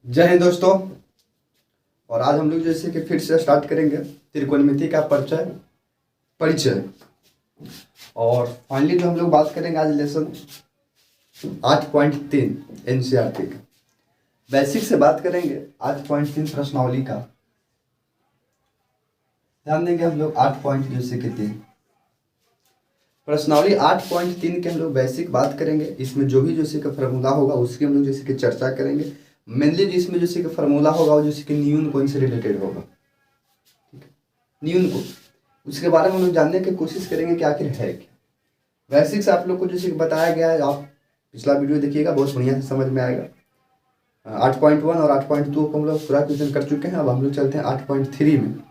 जय हिंद दोस्तों। और आज हम लोग जैसे कि फिर से स्टार्ट करेंगे त्रिकोणमिति का परिचय। और फाइनली जो हम लोग बात करेंगे आज लेसन 8.3 एनसीईआरटी का बेसिक से बात करेंगे। 8.3 प्रश्नावली का ध्यान देंगे हम लोग। 8.3 प्रश्नावली 8.3 के हम लोग बेसिक बात करेंगे। इसमें जो भी जैसे का फार्मूला होगा उसकी हम लोग जैसे कि चर्चा करेंगे। मेनली जिसमें जैसे कि फार्मूला होगा वो जैसे कि न्यून कौन से रिलेटेड होगा, ठीक है, न्यून को उसके बारे में हम लोग जानने की कोशिश करेंगे कि आखिर है क्या। बेसिक्स आप लोग को जैसे कि बताया गया है, आप पिछला वीडियो देखिएगा, बहुत बढ़िया से समझ में आएगा। 8.1 और 8.2 को हम लोग पूरा क्वेश्चन कर चुके हैं। अब हम लोग चलते हैं 8.3 में,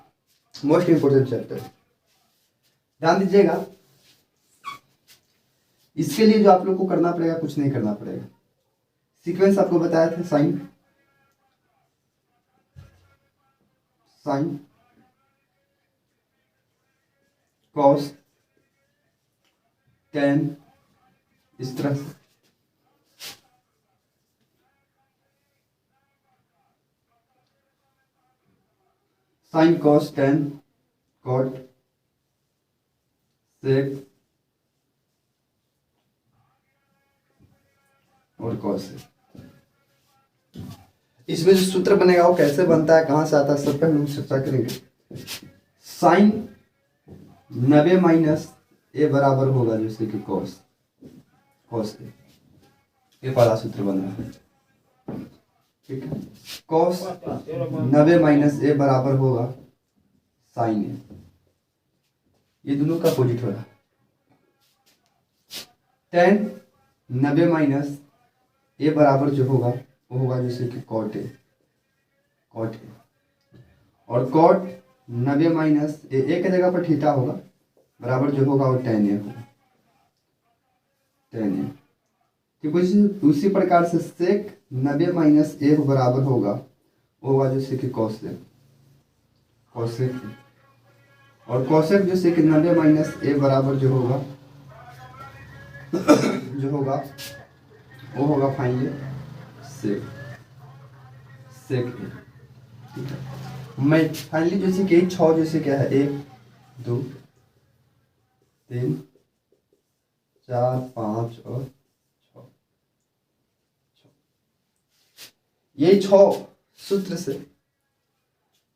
मोस्ट इंपोर्टेंट चैप्टर। ध्यान दीजिएगा, इसके लिए जो आप लोग को करना पड़ेगा, कुछ नहीं करना पड़ेगा। सीक्वेंस आपको बताया था, साइन कॉस टेन, इस तरह से sine cos tan cot sec और कॉस सेक। इसमें जो सूत्र बनेगा वो कैसे बनता है, कहां से आता है, सब पे हम लोग चर्चा करेंगे। साइन 90 माइनस ए बराबर होगा जैसे कि कॉस ए, ये पहला सूत्र बन रहा है, ठीक है। कॉस 90 माइनस ए बराबर होगा साइन ए, ये दोनों का अपोजिट होगा। टेन 90 माइनस ए बराबर जो होगा वो होगा जैसे कि कॉट ए, और कॉट 90 माइनस ए के जगह पर थीटा होगा, बराबर जो होगा वो टेन ए होगा, ठीक। उसी प्रकार से सेक 90 माइनस ए बराबर होगा, वो होगा जैसे कि कॉसेक, और कॉसेक जैसे कि 90 माइनस ए बराबर जो होगा वो होगा फाइनली सेक ए, ठीक है। मैं फाइनली जैसे कि 6 जैसे क्या है, 1 2 3 4 5 और 6, ये 6 सूत्र से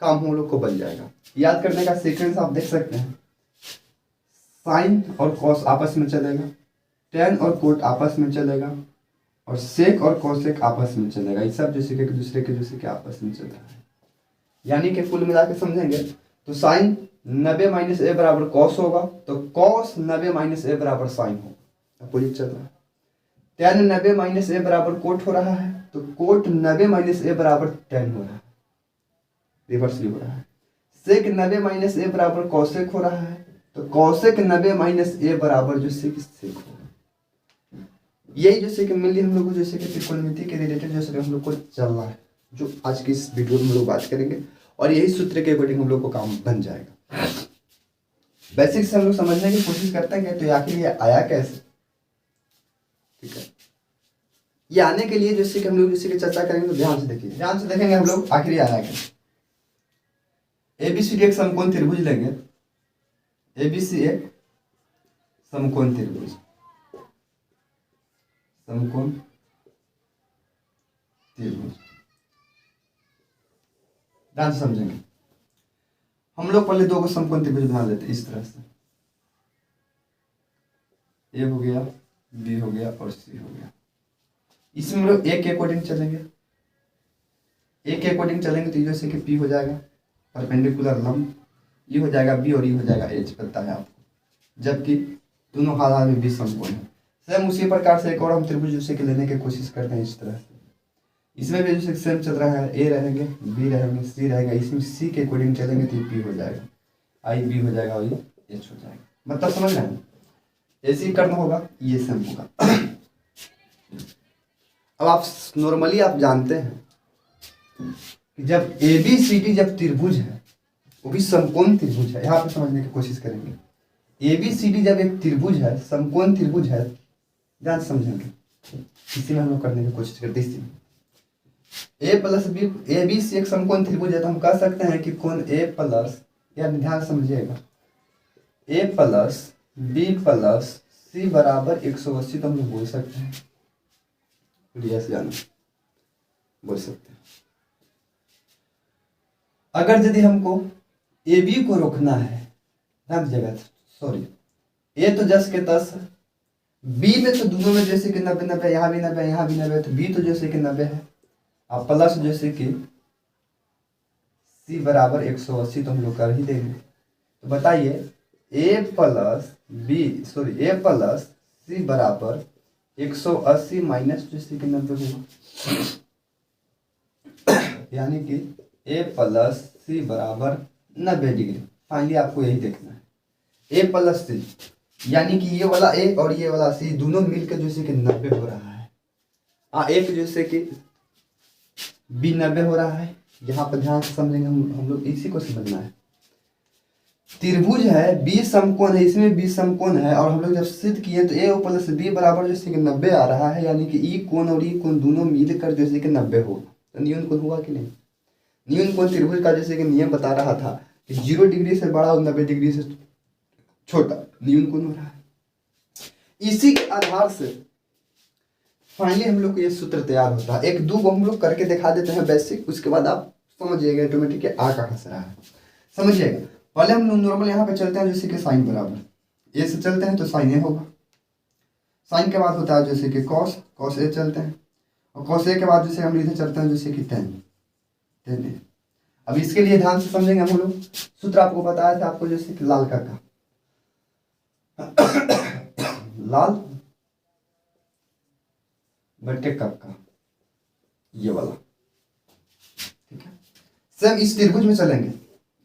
काम हम लोग को बन जाएगा। याद करने का सीक्वेंस आप देख सकते हैं। साइन और कॉस आपस में चलेगा, टेन और कोट आपस में चलेगा, और सेक और कोसेक आपस में चलेगा। ये सब जैसे कि दूसरे के आपस में चल रहा है। यानी कि कुल मिला के समझेंगे तो साइन 90 माइनस ए बराबर कॉस होगा, तो कॉस 90 माइनस ए बराबर साइन होगा, अपोजिट चल रहा है। टेन 90 माइनस ए बराबर कोट हो रहा है, तो कोट 90 माइनस ए बराबर टेन हो रहा है, रिवर्सली हो रहा है। सेक 90 माइनस ए बराबर कॉसेक हो रहा है, तो कॉसेक 90 माइनस ए बराबर जो सेक होगा। यही जैसे कि मिली हम लोग को जैसे कि त्रिकोणमिति के रिलेटेड जैसे हम लोग को चलना है, जो आज की इस वीडियो में हम लोग बात करेंगे। और यही सूत्र के अकॉर्डिंग हम लोग को काम बन जाएगा। बेसिक से हम लोग समझने की कोशिश करते हैं तो आखिर ये आया कैसे, ठीक है। ये आने के लिए जैसे कि हम लोग जैसे कि चर्चा करेंगे, तो ध्यान से देखिए, ध्यान से देखेंगे हम लोग आखिर ये आया कैसे। एबीसी एक समकोण त्रिभुज लेंगे, एबीसी एक समकोण त्रिभुज, ध्यान से समझेंगे। हम लोग पहले 2 समकोण त्रिभुज बना लेते इस तरह से, ए हो गया, बी हो गया और सी हो गया। इसमें हम लोग ए के अकॉर्डिंग चलेंगे, तो जैसे कि पी हो जाएगा परपेंडिकुलर लंब, ये हो जाएगा बी और ये हो जाएगा एच, पता है आपको, जबकि दोनों हाथ में बी समकोण है। सेम उसी प्रकार से एक और हम त्रिभुज जैसे कि लेने की कोशिश करते हैं इस तरह से। इसमें भी जैसे सेम चल रहा है, ए रहेंगे, बी रहेंगे, सी रहेगा। इसमें सी के अकॉर्डिंग चलेंगे तो पी हो जाएगा, आई बी हो जाएगा और ये एच हो जाएगा। मतलब समझ रहे हैं, ऐसे ही करना होगा, ये सेम होगा। अब आप नॉर्मली आप जानते हैं कि जब ए बी सी डी जब त्रिभुज है, वो भी समकोण त्रिभुज है। यहाँ पे समझने की कोशिश करेंगे। ए बी सी डी जब एक त्रिभुज है, समकोण त्रिभुज है, ध्यान समझेंगे, इसी में हम लोग करने की कोशिश करते हैं। A plus B, A B C एक समकोण त्रिभुज है, तो हम कह सकते हैं कि कोण ए प्लस, या ध्यान समझिएगा, ए प्लस बी प्लस सी बराबर 180, तो हम लोग बोल सकते हैं, यस या नो बोल सकते हैं। अगर यदि हमको ए बी को रोकना है, ध्यान दीजिएगा, सॉरी, ए तो 10 के 10, बी में तो दोनों में जैसे कि 90 90, यहाँ भी 90 यहाँ भी 90, तो बी तो जैसे कि 90 है, अब प्लस जैसे कि सी बराबर 180, तो हम लोग कर ही देंगे। तो बताइए ए प्लस बी, सॉरी, ए प्लस सी बराबर 180 माइनस जैसे कि 90 होगा, यानी कि ए प्लस सी बराबर 90 डिग्री। फाइनली आपको यही देखना है, ए प्लस सी, यानी कि ये वाला ए और ये वाला सी दोनों मिलकर जैसे कि 90 हो रहा है। एक जैसे कि बी 90 हो रहा है, यहाँ पर ध्यान से समझेंगे, हम लोग इसी को समझना है। त्रिभुज है, बी समकोण है, इसमें बी समकोण है, और हम लोग जब सिद्ध किए तो ए प्लस बी बराबर जैसे कि 90 आ रहा है, यानी कि ई कोण और ई कोण दोनों मिलकर जैसे कि 90 होगा। तो न्यून कोण हुआ कि नहीं? न्यून कोण त्रिभुज का जैसे कि नियम बता रहा था कि 0 डिग्री से बड़ा और 90 डिग्री से छोटा न्यून कोण हो रहा है। इसी के आधार से फाइनली हम लोग को ये सूत्र तैयार होता है। एक दो को हम लोग करके दिखा देते हैं बेसिक, उसके बाद आप समझिएगा ऑटोमेटिक आ कहाँ हंस रहा है, समझिएगा। पहले हम लोग नॉर्मल यहाँ पे चलते हैं, जैसे कि साइन बराबर ए से चलते हैं तो साइन ए होगा, साइन के बाद होता है जैसे कि कॉस, कॉस ए चलते हैं, और कॉस ए के बाद जैसे हम इधर चलते हैं जैसे कि टेन, टेन ए। अब इसके लिए ध्यान से समझेंगे हम लोग, सूत्र आपको बताया था आपको, जैसे कि लाल का लाल बटे कप का, ये वाला, ठीक है। सेम इस त्रिभुज में चलेंगे,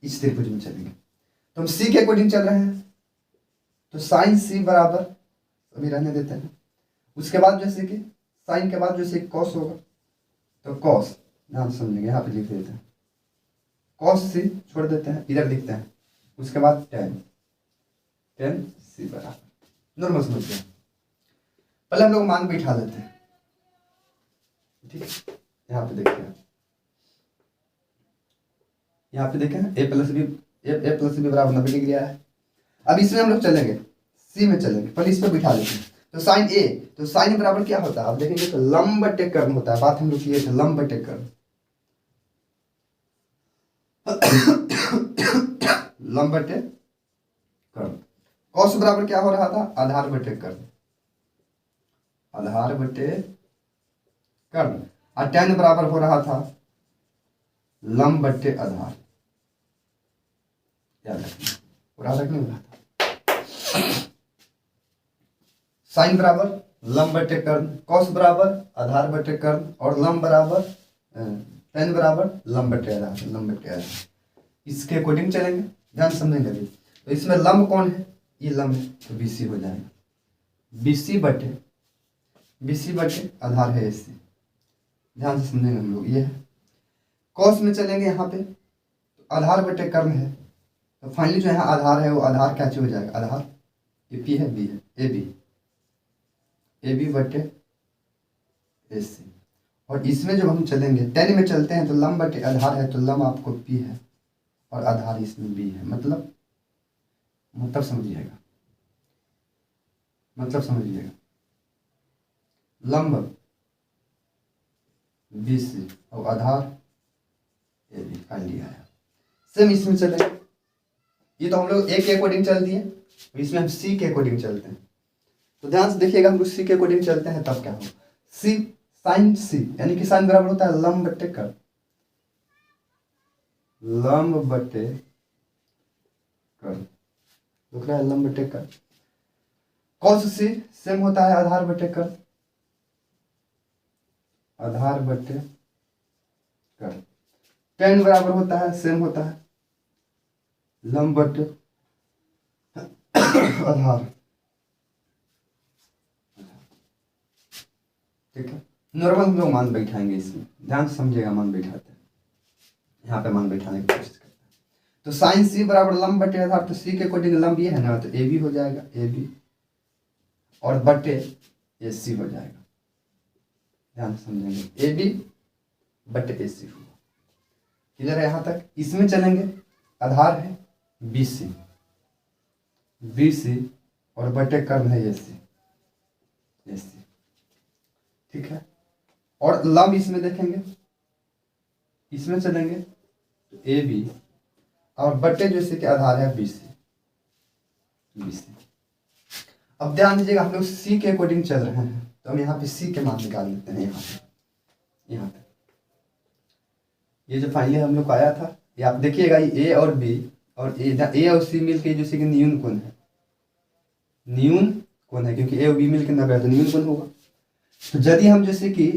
इस त्रिभुज में चलेंगे, तो हम सी के अकॉर्डिंग चल रहे हैं, तो साइन सी बराबर, अभी रहने देते हैं। उसके बाद जैसे कि साइन के बाद जैसे कॉस होगा, तो कॉस, ध्यान समझेंगे, यहाँ पे लिख देते हैं कॉस सी, छोड़ देते हैं, इधर लिखते हैं। उसके बाद टेन, टेन सी बराबर, नॉर्मल समझते हैं। पहले हम लोग मान बैठा लेते हैं, ठीक है। यहाँ पे देखते हैं, यहाँ पे देखें ए प्लस बी, ए प्लस बी बराबर 90 डिग्री आया है। अब इसमें हम लोग चलेंगे, सी में चलेंगे, पहले इस पर बिठा लेते हैं। तो साइन ए, तो साइन बराबर क्या होता है आप देखेंगे, तो लंब बटे कर्ण होता है। बात हम लोग किए थे, लंब बटे कर्ण, लंब बटे कर्ण। कॉस बराबर क्या हो रहा था, आधार बटे कर्ण, आधार बटे कर्ण। और टेन बराबर हो रहा था लंब बटे आधार, याद रखना, पूरा रखने वाला था। साइन बराबर लंब बटे कर्ण, कॉस बराबर आधार बटे कर्ण, और लंब बराबर टेन बराबर लंब बटे आधार, लंब बटे आधार। इसके अकॉर्डिंग चलेंगे, ध्यान समझेंगे अभी। तो इसमें लंब कौन है, ये लंब है, तो बीसी हो जाएगा, बीसी बटे आधार है एसी, ध्यान से समझेंगे हम लोग, ये है। कॉस में चलेंगे, यहाँ पे तो आधार बटे कर्ण है, तो फाइनली जो यहाँ आधार है वो आधार क्या हो जाएगा, आधार ये पी है, बी है, ए बी बटे ए सी। और इसमें जब हम चलेंगे, टेन में चलते हैं, तो लंब बटे आधार है, तो लंब आपको पी है और आधार इसमें बी है, मतलब समझिएगा, लंब बी सी और आधार ए बी, फाइनली आया। सेम इसमें चलेंगे, ये तो हम लोग ए के अकॉर्डिंग चल दिए, इसमें हम सी के अकॉर्डिंग चलते हैं। तो ध्यान से देखिएगा, हम लोग सी के अकॉर्डिंग चलते हैं, तब क्या होगा, सी साइन सी, यानी कि साइन बराबर होता है लंब बटे कर्ण, लंब बटे कर्ण, दिख रहा है, लंब बटे कर्ण। कॉस सी सेम होता है आधार बटे कर्ण, आधार बटे कर्ण। टेन बराबर होता है, सेम होता है लंब बटे आधार, ठीक है। नॉर्मल हम लोग मान बैठाएंगे, इसमें ध्यान से समझिएगा, मान बैठाते हैं, यहाँ पे मान बैठाने की कोशिश करते हैं। तो साइन सी बराबर लंब बटे आधार, तो सी के अकॉर्डिंग लंब ये है ना, तो ए बी हो जाएगा, ए बी और बटे ए सी हो जाएगा, ध्यान से समझेंगे, ए बी बटे AC हुआ। क्लियर है यहाँ तक? इसमें चलेंगे, आधार है BC और बटे कर्म है AC। ठीक है, और लंब इसमें देखेंगे, इसमें चलेंगे तो AB और बटे जैसे कि आधार है BC। अब ध्यान दीजिएगा, हम लोग C के अकॉर्डिंग चल रहे हैं, तो हम यहाँ पे C के मान निकाल लेते हैं। यहाँ पे ये जो फाइनली हम लोग को आया था, ये आप देखिएगा, ये A और B और A और C मिलके जैसे कि न्यून कोण है, न्यून कोण है, क्योंकि A और B मिलके 90 है तो न्यून कोण होगा। तो यदि हम जैसे कि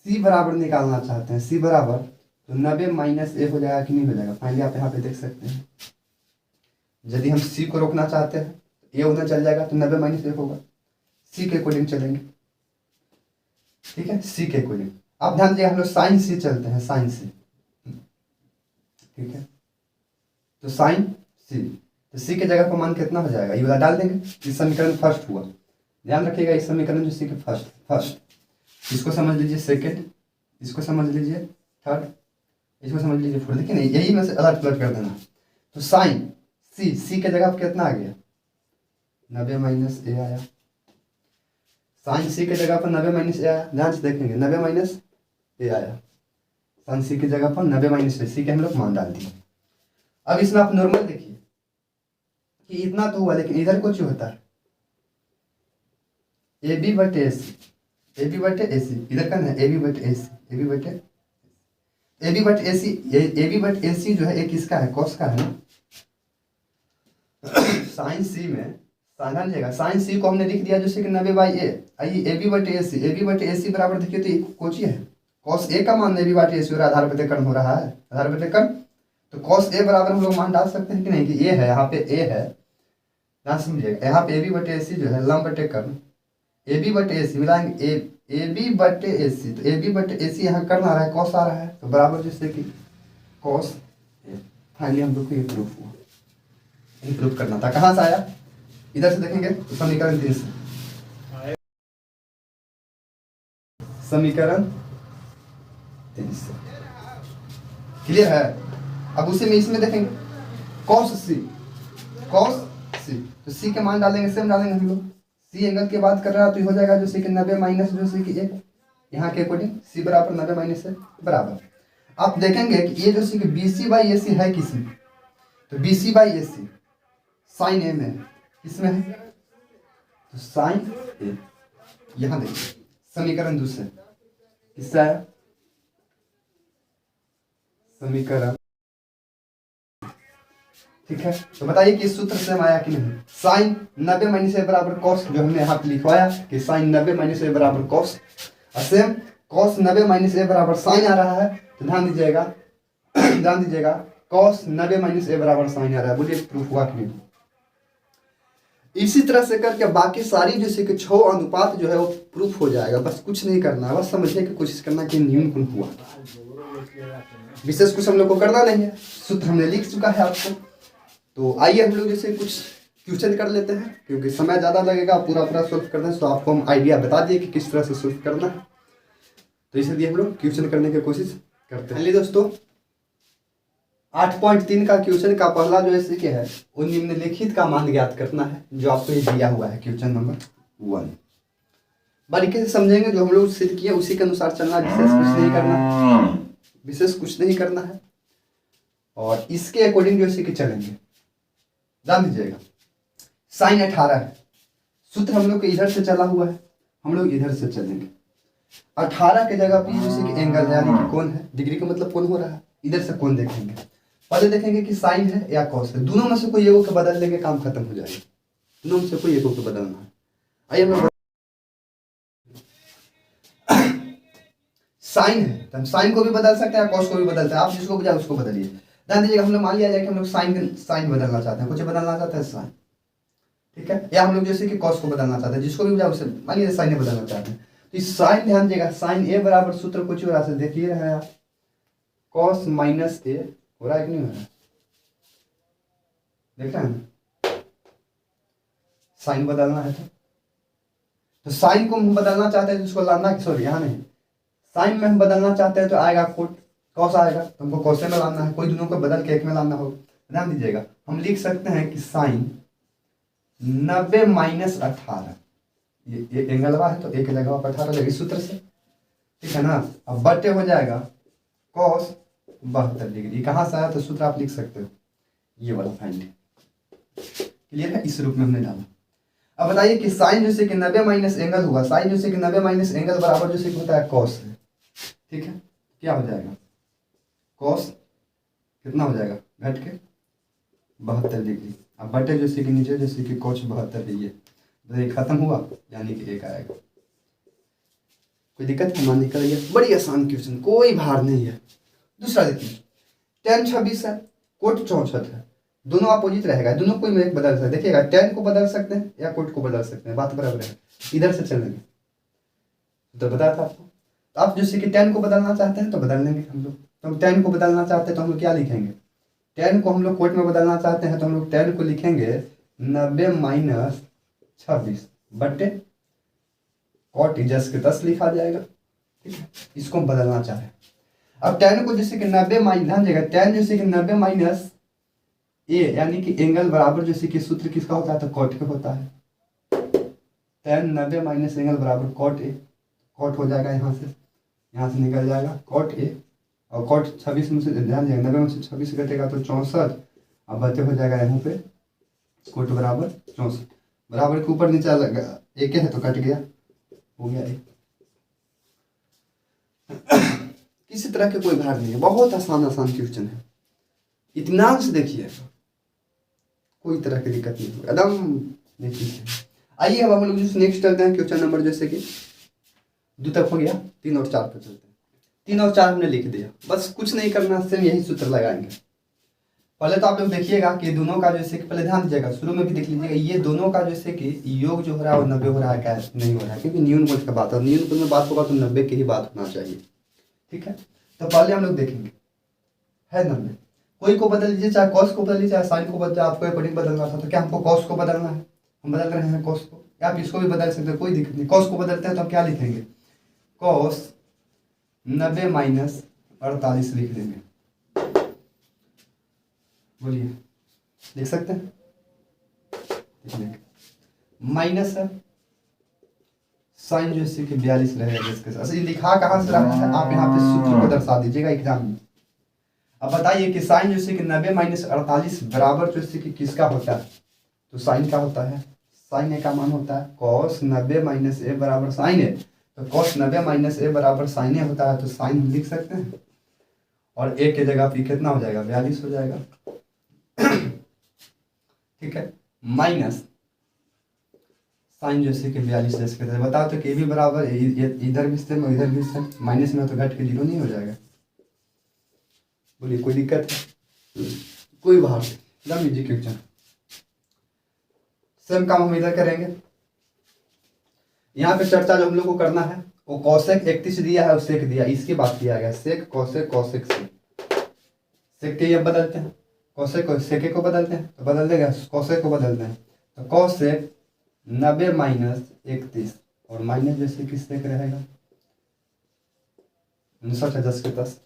C बराबर निकालना चाहते हैं, C बराबर तो 90 माइनस A हो जाएगा कि नहीं हो जाएगा? फाइनली आप यहाँ पे देख सकते हैं, यदि हम C को रोकना चाहते हैं A उधर चल जाएगा तो 90 माइनस A होगा। C के अकॉर्डिंग चलेंगे, ठीक है, C के अकॉर्डिंग। अब ध्यान दीजिए, हम लोग साइन C चलते हैं, साइन C, ठीक है, तो साइन C, तो C के जगह पर मान कितना हो जाएगा, ये वाला डाल देंगे। इस समीकरण फर्स्ट हुआ, ध्यान रखिएगा, इस समीकरण जो C के फर्स्ट, इसको समझ लीजिए सेकंड, इसको समझ लीजिए थर्ड, इसको समझ लीजिए फोर्थ। देखिए नहीं, यही में से अलग अलग कर देना। तो साइन C के जगह पर कितना आ गया, 90 माइनस A आया। साइन C के जगह पर 90 माइनस A आया, ध्यान से देखेंगे, 90 माइनस A आया। साइन C की जगह पर 90 माइनस A, C के हम लोग मान डाल दिए। अब इसमें आप नॉर्मल देखिए कि इतना तो हुआ, लेकिन इधर कुछ होता है AB बटे AC, AB बटे AC, इधर का ना AB बटे AC, AB बटे AC जो है एक इसका है, कॉस का है ना। साइन C में साइन लीजिएगा, साइन C को हमने लिख दिया जैसे कि 90/A। आइए AB बटे AC बराबर देखिए तो कोची है, कॉस A का मान AB बटे AC और आधार बटे कर्म हो रहा है, आधार बटे कर्म। तो कॉस A बराबर हम लोग मान डाल सकते हैं कि नहीं, कि A है, यहाँ पे A है, ध्यान समझिएगा, यहाँ पे AB बटे AC जो है लंब बटे कर्म, AB बटे AC मिलाएंगे, AB बटे AC, तो AB बटे AC यहाँ कर्म आ रहा है, कॉस आ रहा है, तो बराबर जैसे कि कॉस A। फाइनली हम लोग को ये प्रूफ हुआ, प्रूफ करना था। कहाँ से आया, इधर से देखेंगे तो समीकरण 3 से, समीकरण 3 से क्लियर है। अब उसी में इसमें देखेंगे cos C, तो C के मान डालेंगे, सेम डालेंगे हम लोग। C एंगल की बात कर रहा है तो हो जाएगा जैसे कि 90 माइनस जैसे कि 1, यहाँ के अकॉर्डिंग C बराबर 90 माइनस है बराबर। आप देखेंगे कि ये जैसे कि BC/AC है किसमें, तो BC/AC साइन A में, किसमें है, तो साइन A। यहाँ देखिए समीकरण दूसरे किससे आया, समीकरण, ठीक है। तो बताइए कि इस सूत्र से हम आया कि नहीं, साइन 90 माइनस A बराबर कॉस, जो हमने यहाँ पे लिखवाया कि साइन 90 माइनस A बराबर कॉस, और सेम कॉस 90 माइनस A बराबर साइन आ रहा है, तो ध्यान दीजिएगा कॉस 90 माइनस A बराबर साइन आ रहा है। बोलिए प्रूफ हुआ कि नहीं। इसी तरह से करके बाकी सारी जैसे कि 6 अनुपात जो है वो प्रूफ हो जाएगा, बस कुछ नहीं करना है, बस समझने की कोशिश करना कि न्यून गुण हुआ, विशेष कुछ हम लोग को करना नहीं है, सूत्र हमने लिख चुका है आपको। तो आइए हम लोग जैसे कुछ क्वेश्चन कर लेते हैं, क्योंकि समय ज़्यादा लगेगा पूरा सोल्व करना है, तो आपको हम आइडिया बता दिए कि किस तरह से सोल्व करना है, तो इसलिए हम लोग क्वेश्चन करने की कोशिश करते हैं। चलिए दोस्तों, 8.3 का क्वेश्चन का पहला जो ऐसे के है वो निम्नलिखित का मान ज्ञात करना है, जो आपको ये दिया हुआ है क्वेश्चन नंबर 1। बारीकी से समझेंगे, जो हम लोग सिद्ध किए उसी के अनुसार चलना, विशेष कुछ नहीं करना है, और इसके अकॉर्डिंग जो ऐसे कि चलेंगे। ध्यान दीजिएगा, साइन 18 है, सूत्र हम लोग के इधर से चला हुआ है, हम लोग इधर से चलेंगे। 18 के जगह पे जैसे कि एंगल है, यानी कि कोण है, डिग्री का मतलब कोण हो रहा है, इधर से कोण देखेंगे, पहले देखेंगे कि साइन है या कॉस है, दोनों में से कोई एक को बदल लेंगे, काम खत्म हो जाएगा, दोनों में से कोई एक को बदलना है। आइए हम साइन है तो हम साइन को भी बदल सकते हैं, कॉस को भी बदलते हैं, आप जिसको बुझाए उसको बदलिए। ध्यान दीजिएगा, हम लोग मान लिया जाए कि हम लोग साइन बदलना चाहते हैं, कुछ बदलना चाहते हैं साइन, ठीक है, या हम लोग जैसे कि कॉस को बदलना चाहते हैं, जिसको भी बुझाए उसे मान लीजिए साइन बदलना चाहते हैं, तो इस साइन, ध्यान दीजिएगा, साइन A बराबर सूत्र कुछ हो रहा है, देखिए रहा है कॉस माइनस A हो रहा है कि नहीं हो रहा है, देख रहे हैं, साइन बदलना है तो साइन को हम बदलना चाहते हैं, जिसको लाना, सॉरी यहाँ नहीं, साइन में हम बदलना चाहते हैं तो आएगा कोट, कॉस आएगा तो हमको कॉसे में लाना है, कोई दोनों को बदल के एक में लाना होगा। ध्यान दीजिएगा, हम लिख सकते हैं कि साइन 90 माइनस 18, ये एंगलवा है तो एक जगह पर 18 लगेगी सूत्र से, ठीक है ना। अब बटे हो जाएगा कॉस 72 डिग्री, कहाँ से आया तो सूत्र आप लिख सकते हो, ये वाला फाइंड। क्लियर है, इस रूप में हमने डाला। अब बताइए कि साइन जैसे कि 90 माइनस एंगल हुआ, साइन जैसे कि 90 माइनस एंगल बराबर जैसे कि होता है कॉस है, ठीक है। क्या हो जाएगा, कॉस कितना हो जाएगा घट के 72 डिग्री। अब बटे जैसे कि नीचे जैसे कि कॉस 72 है, ये तो खत्म हुआ, यानी कि एक आएगा। कोई दिक्कत है, मान निकल गया, बड़ी आसान क्वेश्चन, कोई भार नहीं है। दूसरा देखिए, tan 26 है, कोट 64 है, दोनों अपोजिट रहेगा, दोनों कोई में एक बदल सकते हैं। देखिएगा, tan को बदल सकते हैं या कोट को बदल सकते हैं, बात बराबर है, इधर से चलेंगे तो बताया था आपको। तो आप जैसे कि tan को बदलना चाहते हैं तो बदल लेंगे हम लोग, तो हम tan को बदलना चाहते हैं तो हम लोग क्या लिखेंगे, tan को हम लोग कोट में बदलना चाहते हैं तो हम लोग tan को लिखेंगे 90 माइनस 26 बटे कॉट 10 लिखा जाएगा, ठीक है। इसको हम बदलना चाह रहे हैं। अब tan को जैसे कि 90 माइनस, ध्यान देगा, tan जैसे कि 90 माइनस ए, यानी कि एंगल बराबर जैसे कि सूत्र किसका होता है तो कॉट के होता है। tan 90 माइनस एंगल बराबर कॉट ए, कॉट हो जाएगा यहाँ से निकल जाएगा कॉट ए, और कॉट 26 में से ध्यान देगा 90 में से 26 कटेगा तो 64, अब बचे हो जाएगा यहाँ पे कोट बराबर 64, बराबर के ऊपर नीचे लगा एक है तो कट गया, हो गया एक। किसी तरह के कोई भार नहीं है, बहुत आसान क्वेश्चन है, इत्मीनान से देखिए, कोई तरह की दिक्कत नहीं होगी, एकदम देखिए। आइए अब हम लोग नेक्स्ट चलते हैं क्वेश्चन नंबर, जैसे कि 2 तक हो गया, 3 और 4 पर चलते हैं। 3 और 4 हमने लिख दिया, बस कुछ नहीं करना, सेम यही सूत्र लगाएंगे। पहले तो आप लोग देखिएगा कि दोनों का जैसे कि, पहले ध्यान दीजिएगा, शुरू में भी देख लीजिएगा, ये दोनों का जैसे कि योग जो हो रहा है वो 90 हो रहा है, क्या नहीं हो रहा है, क्योंकि न्यून बोल्ट का बात है, न्यून बोल्ट में बात होगा तो 90 की ही बात होना चाहिए, ठीक है। तो पहले हम लोग देखेंगे है 90, कोई को बदल लीजिए, चाहे कॉस को बदल लीजिए, चाहे साइन को बदल, आपको अकॉर्डिंग बदलना था, तो क्या हमको कॉस को बदलना है, हम बदल रहे हैं कॉस को, या आप इसको भी बदल सकते हैं, कोई दिक्कत नहीं। कॉस को बदलते हैं तो हम क्या लिखेंगे, कॉस 90 माइनस 48 लिख देंगे, बोलिए लिख सकते हैं, माइनस है साइन जैसे कि 42 रहेगा जिसके साथ, लिखा कहाँ से रहा है, आप यहाँ पे सूत्र को दर्शा दीजिएगा एग्जाम में। अब बताइए कि साइन जैसे कि 90 माइनस 48 बराबर जैसे कि किसका होता है, तो साइन का होता है, साइन ए का मान होता है कॉस 90 माइनस ए बराबर साइन ए, तो कॉस 90 माइनस ए बराबर साइन ए होता है, तो साइन लिख सकते हैं, और ए के जगह पे कितना हो जाएगा 42 हो जाएगा, ठीक है, माइनस साइन जैसे कि 42 जैसे के बताओ तो के भी बराबर, इधर भी सेम इधर भी सेम, माइनस में तो घट के 0 नहीं हो जाएगा, बोलिए कोई दिक्कत है, कोई बात नहीं, लीजिए क्वेश्चन सेम काम हम इधर करेंगे। यहाँ पे चर्चा जो हम लोग को करना है वो कौशिक 31 दिया है और सेक दिया, इसकी बात किया गया, सेक कौशिक कौशिक सेक के ये बदलते हैं, कौशिक को सेके को बदलते हैं तो बदल देगा, कौशिक को बदलते हैं तो कौशिक 90 माइनस 31 और माइनस जैसे कि सेक रहेगा 59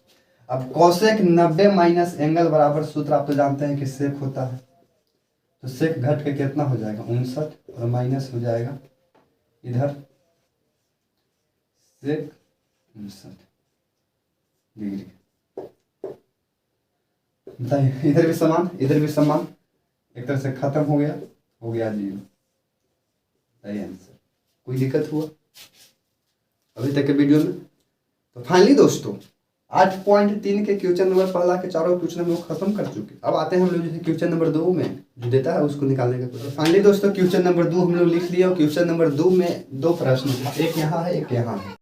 अब कौशिक 90 माइनस एंगल बराबर सूत्र आप तो जानते हैं कि सेक होता है, तो सेक घट के कितना हो जाएगा 59 और माइनस हो जाएगा इधर सेक 59 डिग्री। बताइए इधर भी समान इधर भी समान, एक तरह से खत्म हो गया 0। सही आंसर। कोई दिक्कत हुआ अभी तक के वीडियो में? तो फाइनली दोस्तों 8.3 के क्वेश्चन नंबर पहला के चारों क्वेश्चन हम लोग खत्म कर चुके। अब आते हैं हम लोग जैसे क्वेश्चन नंबर 2 में जो देता है उसको निकालने का कोशिश। फाइनली दोस्तों क्वेश्चन नंबर 2 हम लोग लिख लिए और क्वेश्चन नंबर 2 में 2 प्रश्न था, एक यहाँ है एक यहाँ है।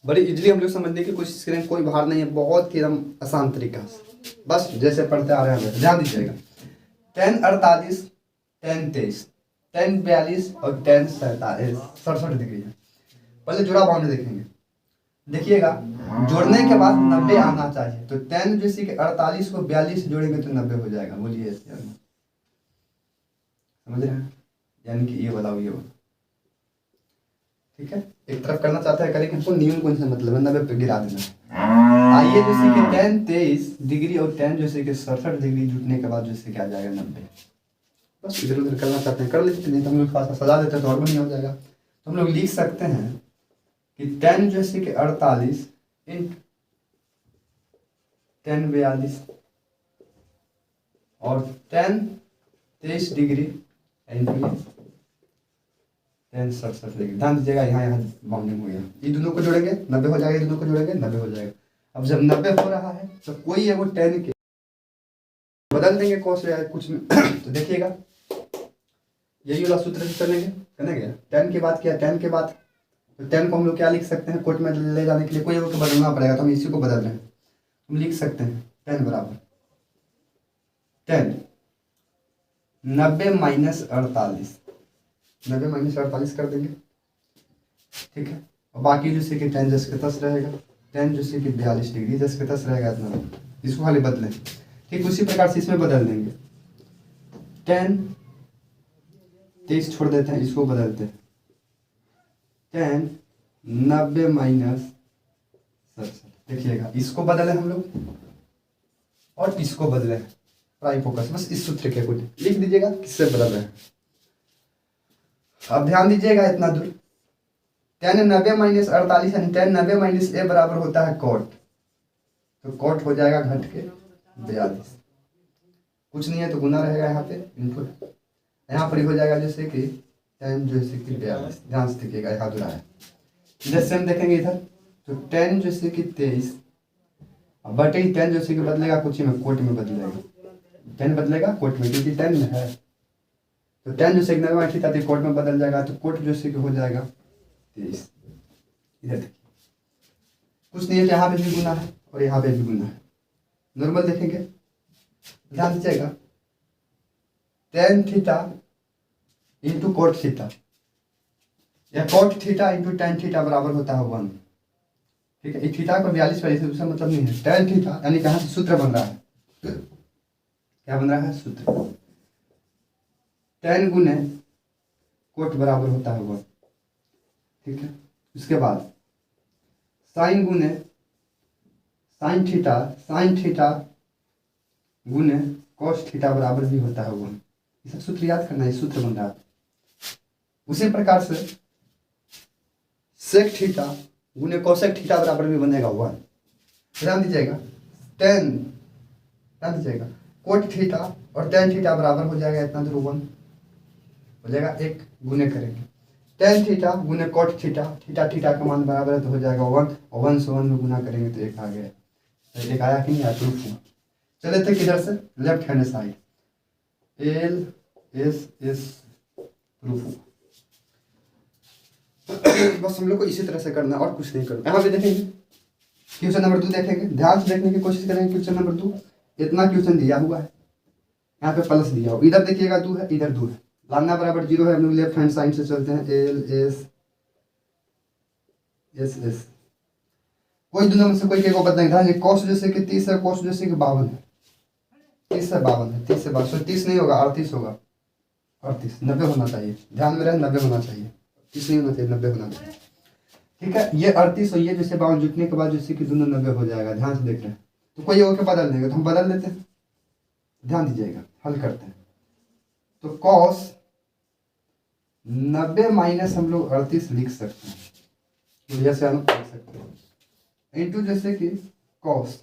बड़ी इजीली हम लोग समझने की कोशिश करें, कोई भार नहीं है, बहुत ही एकदम आसान तरीका से, बस जैसे पढ़ते आ रहे हैं ध्यान दीजिएगा। tan 48 tan 23 tan 42 और tan 67 डिग्री है। पहले जुड़ा बाउंड देखेंगे, देखिएगा जोड़ने के बाद 90 आना चाहिए, तो tan जैसे कि 48 को 42 जोड़ेंगे तो 90 हो जाएगा। बोलिए ऐसे समझ रहे हैं, यानी कि ये वाला ये वाला, ठीक है, एक तरफ करना चाहता है करेंगे, हमको न्यून कौन से मतलब है 90 पे गिरा देना। आइए जैसे कि tan 23 डिग्री और tan जैसे कि 67 डिग्री जुटने के बाद जैसे क्या आ जाएगा 90। बस इधर उधर करना चाहते हैं कर लेते, नहीं तो हम लोग थोड़ा सा सजा देते हैं तो और बढ़िया हो जाएगा। तो हम लोग लिख सकते हैं कि tan जैसे कि 48 इंटू tan 42 और tan 23 degree into tan 67 degree. ध्यान दीजिएगा यहाँ यहाँ बाउंडिंग हो गया, ये दोनों को जोड़ेंगे 90 हो जाएगा, ये दोनों को जोड़ेंगे 90 हो जाएगा। अब जब 90 हो रहा है तो कोई है वो tan के बदल देंगे cos या कुछ में तो देखिएगा यही वाला सूत्र से चलेंगे, करेंगे tan की बात किया, tan के बाद तो tan को हम लोग क्या लिख सकते हैं, कोट में ले जाने के लिए कोई को बदलना पड़ेगा, तो हम इसी को बदल रहे हैं। हम लिख सकते हैं tan बराबर tan 90 माइनस 48, 90 माइनस 48 कर देंगे, ठीक है। और बाकी जो से कि tan जस के तस रहेगा, tan जो से कि 42 डिग्री जस के तस रहेगा इतना, इसको खाली बदलें। ठीक उसी प्रकार से इसमें बदल देंगे, tan 23 छोड़ देते हैं, इसको बदलते हैं tan 90 माइनस 67। देखिएगा इसको बदले हम लोग और इसको बदले, प्राइम फोकस बस इस सूत्र के कुछ लिख दीजिएगा किससे बदल रहे हैं। अब ध्यान दीजिएगा इतना दूर, tan 90 माइनस 48 यानी tan 90 माइनस ए बराबर होता है cot, तो cot हो जाएगा घट के 42, कुछ नहीं है तो गुना रहेगा यहाँ पे इनपुट, यहाँ पर हो जाएगा जैसे कि tan जैसे कि 42। ध्यान से देखिएगा यहाँ दूर है, इधर सेम देखेंगे इधर तो tan जैसे कि 23 अब बटे ही tan जैसे कि बदलेगा कुछ ही में कोट में बदलेगा, tan बदलेगा कोट में क्योंकि tan में है, तो tan जैसे कि 90 थीटा कोट में बदल जाएगा, तो कोट जैसे कि हो जाएगा 23। इधर देखिए कुछ नहीं है, यहाँ पे भी गुना है और यहाँ पे भी गुना है, नॉर्मल देखेंगे ध्यान दीजिएगा tan theta into cot theta या cot theta into tan theta बराबर होता है 1, ठीक है। थीटा को 42 पर इससे मतलब नहीं है, tan थीटा यानी कहाँ से सूत्र बन रहा है, क्या बन रहा है सूत्र, tan गुने कोट बराबर होता है 1, ठीक है। उसके बाद साइन गुने साइन थीटा गुने कॉस थीटा बराबर भी होता है 1, ये सब सूत्र याद करना है, सूत्र बन रहा है। उसी प्रकार से सेक थीटा गुने कोसेक थीटा बराबर भी बनेगा 1। ध्यान दीजिएगा ध्यान दीजिएगा कोट थीटा और tan थीटा बराबर हो जाएगा इतना दूर 1 हो जाएगा, एक गुने करेंगे tan थीटा गुने कोट थीटा, थीटा का मान बराबर है तो हो जाएगा 1 और 1 से 1 में गुना करेंगे तो एक आ गया, तो एक आया कि नहीं आया, प्रूफ हुआ। चले थे किधर से left hand side LSS proof हुआ। बस हम लोग को इसी तरह से करना है और कुछ नहीं करना। यहाँ पे देखेंगे क्वेश्चन नंबर 2 देखेंगे, ध्यान से देखने की कोशिश करेंगे। क्वेश्चन नंबर 2 इतना क्वेश्चन दिया हुआ है, यहाँ पे प्लस दिया हो, इधर देखिएगा 2 है इधर 2 है, लाना बराबर 0 है, हम लोग लेफ्ट हैंड साइड से चलते हैं LSS कोई दोनों में से कोई को बदलेंगे। कॉस जैसे कि 30 है, कॉस जैसे कि 52 है, 30 से 52 है, 30 से 52 30 नहीं होगा 38 होगा, 38 90 होना चाहिए, ध्यान में रहे 90 होना चाहिए, 30 नहीं होना चाहिए 90 होना चाहिए, ठीक है। ये 38 और ये जैसे 52 जुटने के बाद जैसे कि दोनों 90 हो जाएगा, ध्यान से देख रहे हैं। तो कोई होकर बदल देंगे तो हम बदल देते हैं, ध्यान दीजिएगा हल करते हैं। तो कॉस 90 माइनस हम लोग 38 लिख सकते हैं, तो जैसे हम लिख सकते हैं इंटू जैसे कि कॉस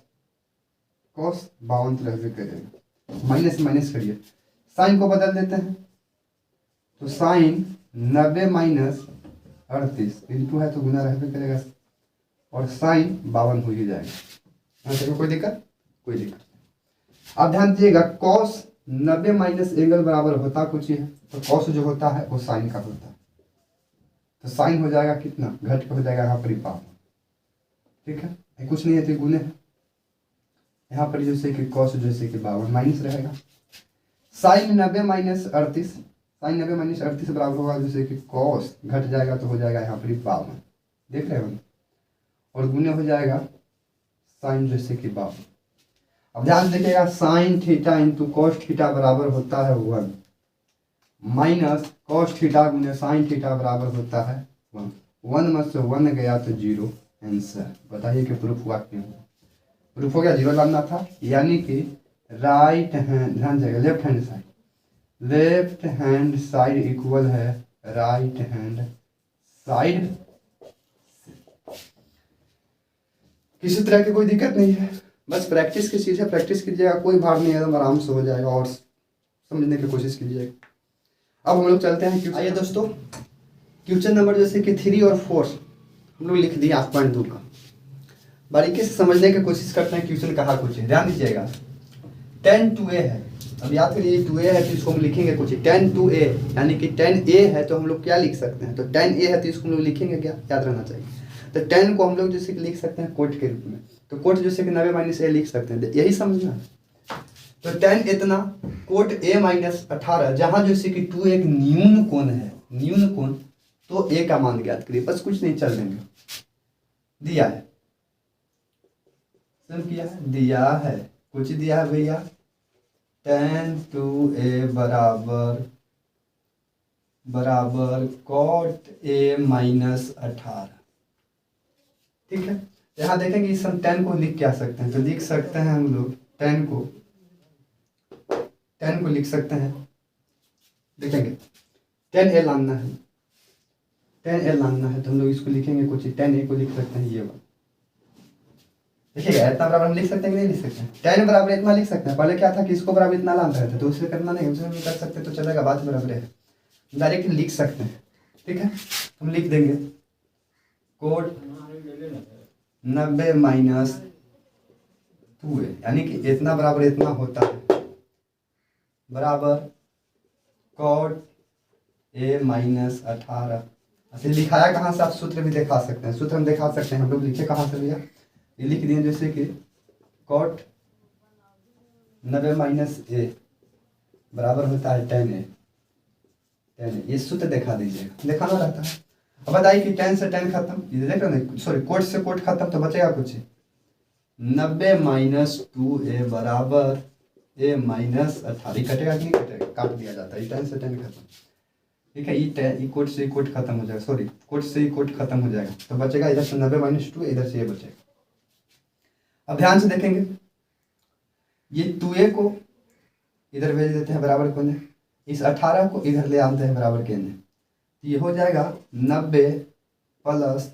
52 रहने करेगा, माइनस माइनस करिए, साइन को बदल देते हैं तो साइन 90 माइनस 38 इंटू है तो गुना रहने करेगा और साइन 52 हो ही जाएगा। कोई दिक्कत कोई दिक्कत। अब ध्यान दीजिएगा कॉस 90 माइनस एंगल बराबर होता कुछ ही है, तो कॉस जो होता है वो साइन का होता है, तो साइन हो जाएगा कितना घट के हो जाएगा यहाँ पर 52, ठीक है। कुछ नहीं है तो गुने है, यहाँ पर जैसे कि कॉस जैसे कि 52 माइनस रहेगा, साइन 90 माइनस 38 साइन 90 माइनस 38 बराबर होगा जैसे कि कॉस घट जाएगा तो हो जाएगा यहाँ पर 52, देख रहे हो, और गुने हो जाएगा साइन जैसे कि 52। अब ध्यान देखिएगा sine theta into cos theta बराबर होता है 1 माइनस कॉस थीटा गुने साइन थीटा बराबर होता है 1। 1 में से 1 गया तो 0 आंसर। बताइए कि प्रूफ हुआ क्यों? प्रूफ हो गया, 0 लाना था। यानी कि राइट हैंड, ध्यान देगा, लेफ्ट हैंड साइड इक्वल है राइट हैंड साइड। किसी तरह की कोई दिक्कत नहीं है, बस प्रैक्टिस की चीज़ है, प्रैक्टिस कीजिएगा, कोई भार नहीं है, एकदम आराम से हो जाएगा और समझने की कोशिश कीजिएगा। अब हम लोग चलते हैं, आइए दोस्तों, क्वेश्चन नंबर जैसे कि 3 और 4 हम लोग लिख दिए 8.2 का। बारीकी से समझने की कोशिश करते हैं क्वेश्चन कहा कुछ है। ध्यान दीजिएगा, 10 to a है। अब याद करिए 2a है तो इसको हम लिखेंगे कुछ 10 to a, यानी कि 10a है तो हम लोग क्या लिख सकते हैं? तो 10a है तो इसको हम लोग लिखेंगे क्या? याद रहना चाहिए। तो 10 को हम लोग जैसे कि लिख सकते हैं कोट के रूप में, तो कोट जैसे कि 90 माइनस a लिख सकते हैं, यही समझना है। तो 10 इतना कोट a माइनस 18, जहाँ जैसे कि 2 एक न्यून कोण है, न्यून कोण, तो a का मान ज्ञात करिए, बस कुछ नहीं, चल देंगे। दिया है, किया है, दिया है, कुछ दिया है भैया, 10 to a बराबर कॉट a माइनस 18। ठीक है, यहाँ देखेंगे इस हम 10 को लिख क्या सकते हैं? तो लिख सकते हैं हम लोग 10 को लिख सकते हैं, देखेंगे 10a लाना है, 10a लाना है तो हम लोग इसको लिखेंगे कुछ 10a को लिख सकते हैं ये वाला। देखिएगा, इतना बराबर हम लिख सकते हैं कि नहीं लिख सकते हैं? 10 बराबर इतना लिख सकते हैं। पहले क्या था कि इसको बराबर इतना लाना रहता है, तो उसे करना नहीं, उसे हम कर सकते तो चलेगा, बात बराबर है, डायरेक्ट लिख सकते हैं। ठीक है, हम लिख देंगे कोट 90 माइनस 2a, यानी कि इतना बराबर इतना होता है बराबर कॉट a माइनस 18। ऐसे लिखाया कहाँ से? आप सूत्र भी दिखा सकते हैं, सूत्र हम दिखा सकते हैं। हम लोग लिखे कहाँ से भैया? ये लिख दिए जैसे कि कॉट 90 माइनस a बराबर होता है 10a। ये सूत्र दिखा दीजिएगा, दिखाना रहता है। अब बताइए कि 10 से 10 खत्म, ये देख रहे हो, सॉरी कोट से कोट खत्म, तो बचेगा कुछ 90 माइनस 2a बराबर a माइनस 18। कटेगा कि नहीं कटेगा? काट दिया जाता है, 10 से 10 खत्म। ठीक है, ये कोट से कोट खत्म हो जाएगा, सॉरी कोट से कोट खत्म हो जाएगा, तो बचेगा इधर से 90 माइनस 2, इधर से ये बचेगा। अब ध्यान से देखेंगे, ये 2a को इधर भेज देते हैं बराबर कोने, इस 18 को इधर ले आते हैं बराबर केंद्र, तो ये हो जाएगा 90 प्लस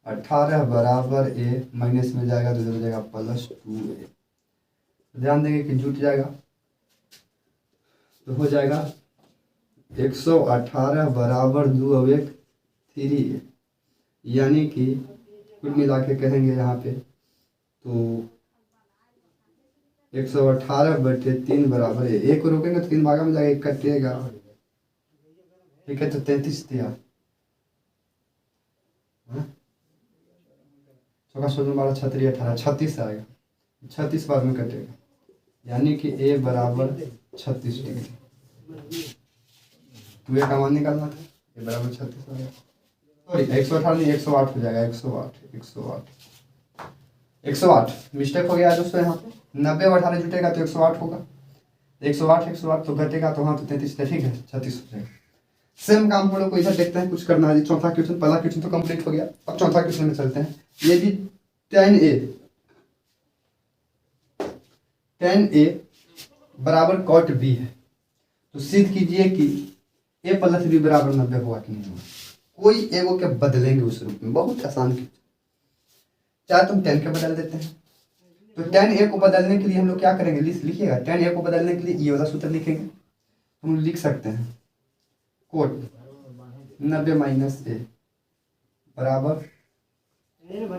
18 बराबर a, माइनस में जाएगा तो इधर हो जाएगा प्लस 2a। ध्यान देंगे कि जुट जाएगा, तो हो जाएगा 118 बराबर 2 और 1 3a, यानी कि कुल मिला के कहेंगे यहाँ पे तो 118/3 बराबर है, 1 को रोकेंगे तो 3 भागा में जाएगा, 1 कटेगा। ठीक है, तो 33 दिया, चौका 16 12 36 18, 36 आएगा, 36 बाद में कटेगा, यानी कि a बराबर 36 डिग्री। तो ये का मान निकालना था, a बराबर 36 आ गया, सॉरी 118 नहीं 108 हो जाएगा, 108 मिस्टेक हो गया दोस्तों। यहाँ पे 90 और 18 जुटेगा तो 108 होगा, 108 तो घटेगा तो हाँ तो 33, ठीक है 36 हो जाएगा। सेम काम हम लोग को इधर देखते हैं, कुछ करना है। चौथा क्वेश्चन, पहला क्वेश्चन तो कंप्लीट हो गया, अब चौथा क्वेश्चन में चलते हैं। ये भी 10a बराबर कॉट b है, तो सिद्ध कीजिए कि a प्लस b बराबर 90 हुआ कि नहीं हुआ। कोई एगो के बदलेंगे उस रूप में, बहुत आसान क्वेश्चन। चाहे तुम 10 के बदल देते हैं, तो 10a को बदलने के लिए हम लोग क्या करेंगे? लिखिएगा, 10a को बदलने के लिए ये वाला सूत्र लिखेंगे। हम लिख सकते हैं कोट 90 माइनस a बराबर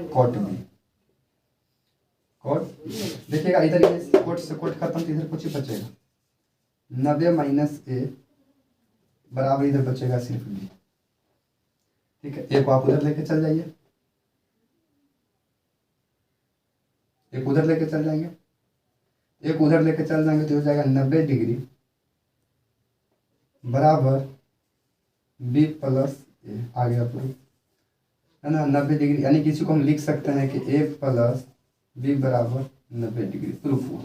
कॉट b। कोट देखिएगा, इधर ये कोट से कोट खत्म, तो इधर कुछ ही बचेगा, 90 माइनस a बराबर इधर बचेगा सिर्फ b। ठीक है, एक आप उधर लेके चल जाइए, एक उधर लेके चल जाएंगे, एक उधर लेके चल जाएंगे तो हो जाएगा 90 डिग्री बराबर b प्लस a। आ गया प्रूफ, है ना, 90 डिग्री, यानी किसी को हम लिख सकते हैं कि a प्लस b बराबर 90 डिग्री। प्रूफ हुआ,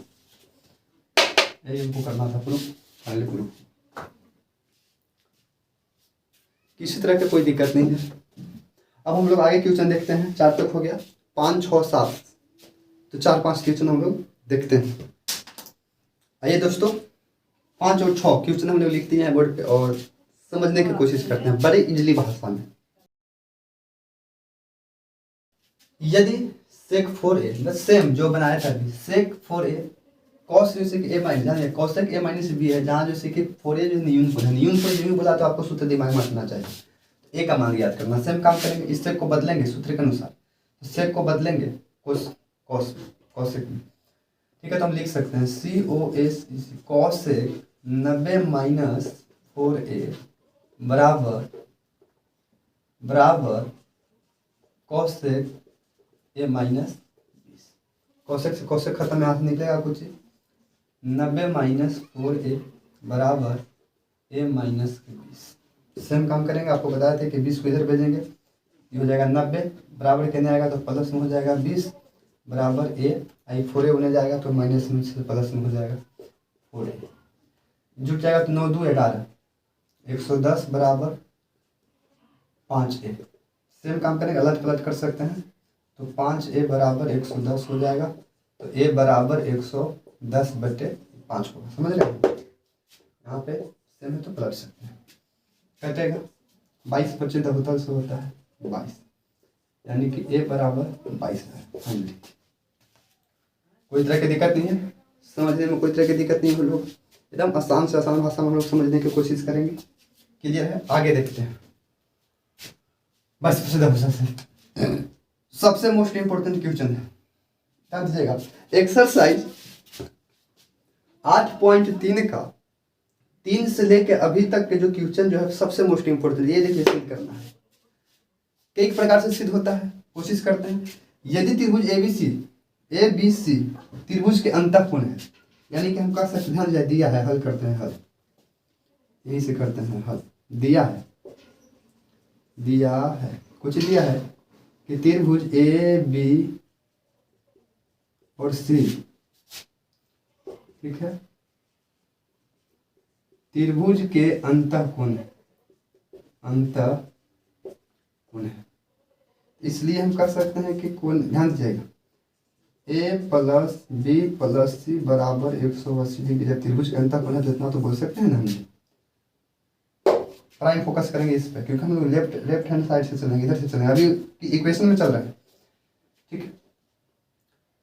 यही हमको करना था, प्रूफ फाइनली प्रूफ। किसी तरह की कोई दिक्कत नहीं है। अब हम लोग आगे क्वेश्चन देखते हैं। 4 तक हो गया, 5, 6, 7, तो 4, 5 क्वेश्चन हम लोग देखते हैं। आइए दोस्तों, 5 और 6 क्वेश्चन हम लोग लिखते हैं बोर्ड पे और समझने की कोशिश करते हैं बड़े इजली भाषा में। यदि sec 4a बस सेम जो बनाया था अभी, sec 4a cos जैसे कि a माइनस, ध्यान cosec a माइनस b है, जहाँ जैसे कि 4a जो न्यूनफल है, न्यूनफल जो बोला तो आपको सूत्र दिमाग में रखना चाहिए। तो a का मान याद करना, सेम काम करेंगे, इस sec को बदलेंगे सूत्र के अनुसार, तो sec को बदलेंगे cosec में, ठीक है। तो हम लिख सकते हैं cos cosec 90 माइनस 4a बराबर cosec a माइनस 20। कौशेक से कौशेक खत्म, यहाँ से निकलेगा कुछ 90 माइनस 4a बराबर a माइनस 20। सेम काम करेंगे, आपको बताया था कि 20 को इधर भेजेंगे, ये हो जाएगा 90 बराबर कहने आएगा तो प्लस में हो जाएगा 20 बराबर a, आई 4a होने जाएगा तो माइनस में से प्लस में हो जाएगा 4a, जुट जाएगा तो 9 2 11 110 बराबर 5a। सेम काम करेंगे, अलग पलट कर सकते हैं, तो 5a बराबर 110 हो जाएगा, तो a बराबर 110/5 होगा। समझ रहे हैं, यहाँ पे सेम है तो पलट सकते हैं, कटेगा 22 बचे दबतल से होता है 22, यानी कि a बराबर 22 है। फाइनली कोई तरह की दिक्कत नहीं है, समझने में कोई तरह की दिक्कत नहीं है, हम लोग एकदम आसान से आसान भाषा में हम लोग समझने की कोशिश करेंगे। क्लियर है, आगे देखते हैं। बस सबसे मोस्ट इंपोर्टेंट क्वेश्चन है, ध्यान दीजिएगा। एक्सरसाइज 8.3 का 3 से लेके अभी तक के जो क्वेश्चन जो है सबसे मोस्ट इंपोर्टेंट, ये देखिए सिद्ध करना है। कई प्रकार से सिद्ध होता है, कोशिश करते हैं। यदि त्रिभुज ABC त्रिभुज के अंतःकोण है, यानी कि हम कह सकते ध्यान दिया है, हल करते हैं, हल यही से करते हैं हल। दिया है कुछ दिया है कि त्रिभुज AB और C, ठीक है, त्रिभुज के अंतःकोण है, इसलिए हम कह सकते हैं कि कोण, ध्यान दीजिएगा, A plus B plus C बराबर 180 डिग्री। जब त्रिभुज के अंतःकोण है तो इतना तो बोल सकते हैं ना हम। प्राइम फोकस करेंगे इस पे, क्योंकि हम लोग लेफ्ट हैंड साइड से चलेंगे, इधर से चलेंगे, अभी इक्वेशन में चल रहा है, ठीक है।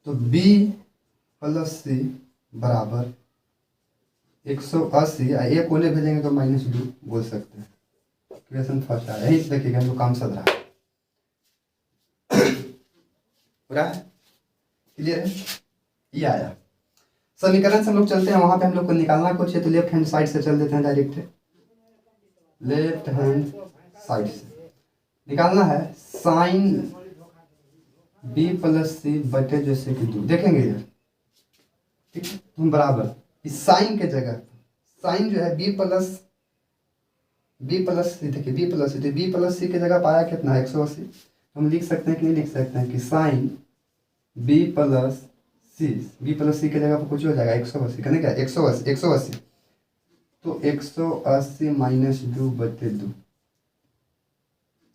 तो B प्लस C बराबर 180, एक कोने भेजेंगे तो -2 बोल सकते हैं। इक्वेशन फर्स्ट आ यही से देखिएगा, हम लोग काम सद रहा है, क्लियर है, ये आया। समीकरण से हम लोग चलते हैं, वहां पे हम लोग को निकालना कुछ है, तो लेफ्ट हैंड साइड से चल देते हैं, डायरेक्ट लेफ्ट हैंड साइड से निकालना है। साइन B प्लस C बटे जैसे कि 2 देखेंगे इधर, ठीक है, तुम बराबर इस साइन के जगह साइन जो है B प्लस C, देखिए B प्लस C की जगह पाया कितना 180, हम लिख सकते हैं कि नहीं लिख सकते हैं कि साइन B प्लस C की जगह पर कुछ हो जाएगा 180, कहने क्या 180, तो 180 माइनस 2/2,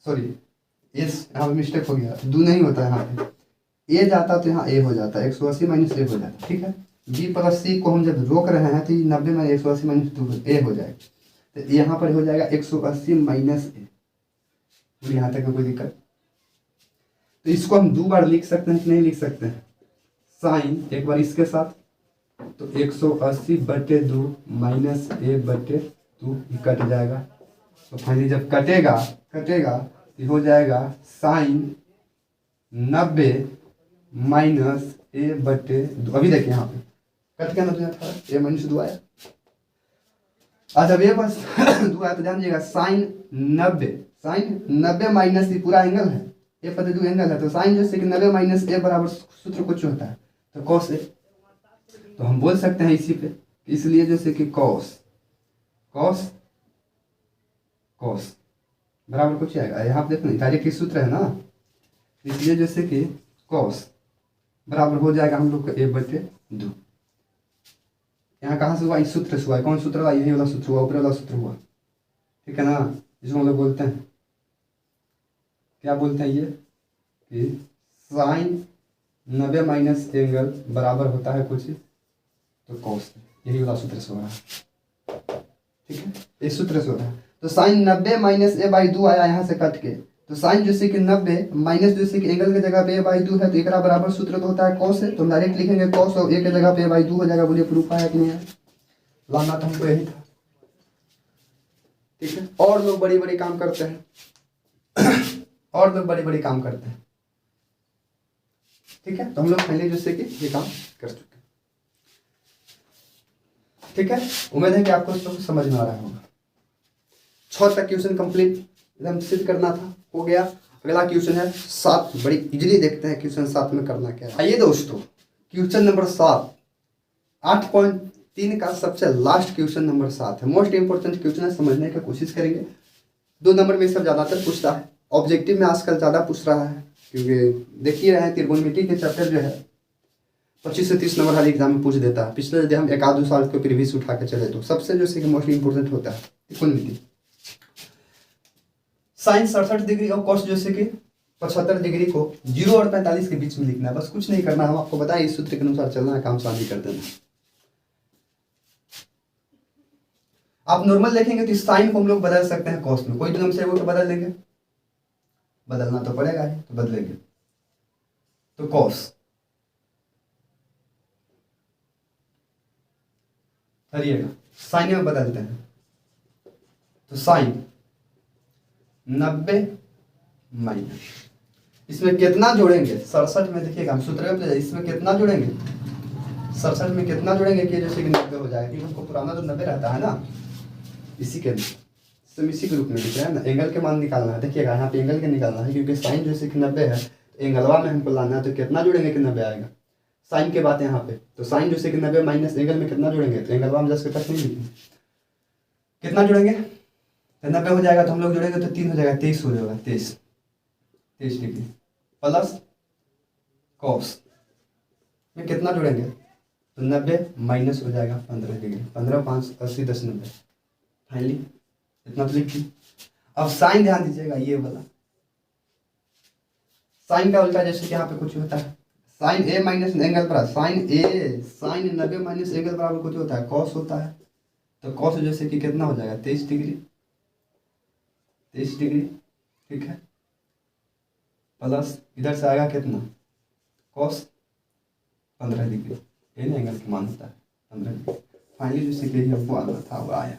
सॉरी यहाँ पे मिस्टेक हो गया, 2 नहीं होता है, यहाँ पे A जाता तो यहाँ A हो जाता, 180 माइनस A हो जाता, ठीक है। B प्लस C को हम जब रोक रहे हैं तो 90 में 180 माइनस 2 A हो जाएगा, तो यहाँ पर हो जाएगा 180 माइनस A, यहाँ तक कोई दिक्कत। तो इसको हम 2 बार लिख सकते हैं कि नहीं लिख सकते हैं, साइन एक बार इसके साथ, तो 180/2 माइनस A/2 कट जाएगा, तो फाइनली जब कटेगा तो हो जाएगा साइन 90 माइनस A/2। अभी देखिए यहाँ पे कट गया ना, तो था A माइनस 2 आया। जब A बस 2 आया तो ध्यान दीजिएगा, साइन 90 माइनस ये पूरा एंगल है, A/2 एंगल है, तो साइन जैसे कि 90 माइनस A बराबर सूत्र कुछ होता है, तो कॉस A, तो हम बोल सकते हैं इसी पे, इसलिए जैसे कि कॉस बराबर कुछ आएगा, यहाँ पे देखो डायरेक्ट ही सूत्र है ना, इसलिए जैसे कि कॉस बराबर हो जाएगा हम लोग का A/2। यहाँ कहाँ से हुआ, इस सूत्र से हुआ, कौन सूत्र हुआ, यही वाला सूत्र हुआ, ऊपर वाला सूत्र हुआ, ठीक है ना, जिसको हम लोग बोलते हैं क्या बोलते हैं ये कि साइन 90 माइनस एंगल बराबर होता है कुछ तो कॉस, यही वाला सूत्र से हो रहा है। ठीक है, इस सूत्र से हो रहा है। तो साइन 90 माइनस ए बाई 2 आया यहाँ से कट के, तो साइन जैसे कि 90 माइनस जैसे कि एंगल की जगह पे ए बाई 2 है, तो एक बराबर सूत्र तो होता है कॉस है, तो हम डायरेक्ट लिखेंगे कॉस और ए की जगह पे ए बाई 2 हो जाएगा। बोलिए प्रूफ आया कि नहीं है? लाना तो हमको यही था। ठीक है, और लोग बड़ी बड़ी काम करते हैं और लोग बड़ी बड़ी काम करते हैं। ठीक है, तो हम लोग पहले जैसे कि ये काम कर चुके। ठीक है, उम्मीद है कि आपको सब समझ में आ रहा होगा। 6 तक क्वेश्चन कंप्लीट एकदम सिद्ध करना था, हो गया। अगला क्वेश्चन है 7, बड़ी इजीली देखते हैं क्वेश्चन 7 में करना क्या है। आइए दोस्तों, क्वेश्चन नंबर 7 8.3 का सबसे लास्ट क्वेश्चन नंबर 7 है। मोस्ट इंपोर्टेंट क्वेश्चन है, समझने की कोशिश करेंगे। 2 नंबर में सब ज्यादातर पूछता है, ऑब्जेक्टिव में आजकल ज्यादा पूछ रहा है, क्योंकि देख ही रहे हैं त्रिकोणमिति के चैप्टर जो है 25 से 30 नंबर हर एग्जाम में पूछ देता है। पिछले यदि हम 1-2 साल के प्रीवियस उठा के चले तो सबसे जो है मोस्ट इंपोर्टेंट होता है त्रिकोणमिति। साइन 67 डिग्री और कॉस जैसे कि 75 डिग्री को 0 और 45 के बीच में लिखना है, बस कुछ नहीं करना। हम आपको बताएं इस सूत्र के अनुसार चलना है, काम शांति कर देना। आप नॉर्मल देखेंगे तो साइन को हम लोग बदल सकते हैं कॉस में, कोई नियम से वो तो बदल देंगे, बदलना तो पड़ेगा ही, तो बदलेंगे। तो कॉस करिएगा, साइन में बदलते हैं, तो साइन 90 माइनस, इसमें कितना जोड़ेंगे 67 में, देखिएगा हम सूत्र में, इसमें कितना जोड़ेंगे 67 में कितना जोड़ेंगे कि जैसे कि 90 हो जाएगा, क्योंकि हमको पुराना तो 90 रहता है ना, इसी के इसी के रूप में लिख रहे हैं ना। एंगल के मान निकालना है, देखिएगा यहाँ पे एंगल के निकालना है, क्योंकि साइन जैसे कि 90 है तो एंगलवा में हमको लाना है, तो कितना जोड़ेंगे कि 90 आएगा। साइन के बात है यहाँ पे, तो साइन जैसे कि 90 माइनस एंगल में कितना जोड़ेंगे, तो एंगलवा में 10 के तक नहीं लिखेंगे, कितना जोड़ेंगे 90 हो जाएगा, तो हम लोग जोड़ेंगे तो 3 हो जाएगा, 23 हो जाएगा, 23 डिग्री प्लस कॉस में कितना जोड़ेंगे, तो 90 माइनस हो जाएगा 15 डिग्री, 15 5 80 10 90, फाइनली इतना तो लिख दी। अब साइन ध्यान दीजिएगा, ये वाला साइन का उल्टा जैसे कि यहाँ पे कुछ होता है, साइन ए माइनस एंगल पर साइन 90 माइनस एंगल बराबर कुछ होता है कॉस होता है, तो कॉस जैसे कि कितना हो जाएगा 23 डिग्री, ठीक है, प्लस इधर से आएगा कितना कॉस 15 डिग्री, ये एंगल का मान होता है 15 डिग्री। फाइनली जैसे कि हमको आना था वो आया,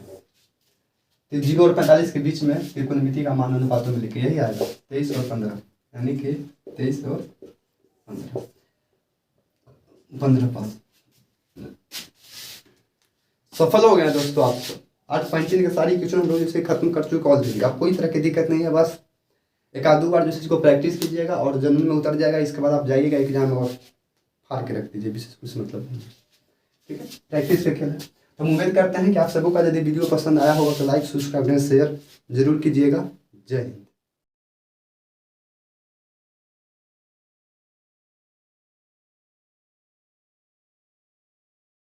तो 0 और 45 के बीच में त्रिकोणमिति का मान अनुपातों में लिखे यही आएगा 23 और 15, यानी कि 23 और 15 पास सफल हो गया दोस्तों। आप 8.3 के सारी क्वेश्चन हम लोग जैसे खत्म कर चुके ऑलरेडी, आप कोई तरह की दिक्कत नहीं है, बस 1-2 बार जैसे इसको प्रैक्टिस कीजिएगा और जनरल में उतर जाएगा। इसके बाद आप जाइएगा एग्जाम में और फाड़ के रख दीजिए, विशेष कुछ मतलब नहीं। ठीक है, प्रैक्टिस का खेल है। तो उम्मीद करते हैं कि आप सबों का यदि वीडियो पसंद आया होगा तो लाइक सब्सक्राइब शेयर जरूर कीजिएगा। जय हिंद।